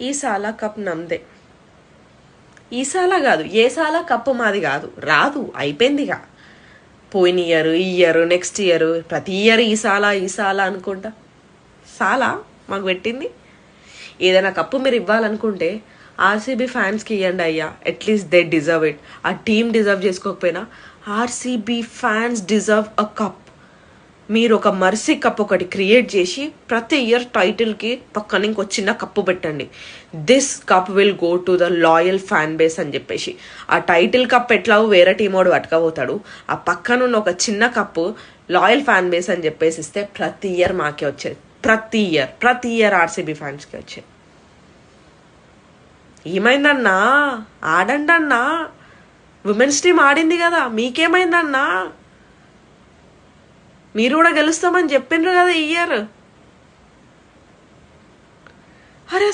Esala cup నమ్దే. Esala కాదు, ఏసాల cup మాది కాదు, రాదు, అయిపోయిందిగా. పోయిన ఇయర్, ఈ ఇయర్, నెక్స్ట్ ఇయర్, ప్రతి ఇయర్ ఈసాల అనుకుంటా. సాలా మాకు పెట్టింది. ఏదైనా కప్పు మీరు ఇవ్వాలనుకుంటే ఆర్సీబీ ఫ్యాన్స్కి ఇవ్వండి అయ్యా, అట్లీస్ట్ దే డిజర్వ్ ఇట్. ఆ టీమ్ డిజర్వ్ చేసుకోకపోయినా RCB fans deserve a cup. మీరు ఒక మర్సీ కప్ ఒకటి క్రియేట్ చేసి ప్రతి ఇయర్ టైటిల్కి పక్కన ఇంకో చిన్న కప్పు పెట్టండి. This cup will go to the loyal fan base అని చెప్పేసి. ఆ టైటిల్ కప్ ఎట్లాగో వేరే టీమోడు పట్టుకపోతాడు, ఆ పక్కనున్న ఒక చిన్న కప్పు లాయల్ ఫ్యాన్ బేస్ అని చెప్పేసి ఇస్తే ప్రతి ఇయర్ మాకే వచ్చేది. ప్రతి ఇయర్ ఆర్సీబీ ఫ్యాన్స్కి వచ్చేది. ఏమైందన్నా, ఆడండి అన్నా. ఉమెన్స్ టీం ఆడింది కదా, మీకేమైందన్నా? మీరు కూడా గెలుస్తామని చెప్పిండ్రు కదా ఈ ఇయర్. అరే అసలు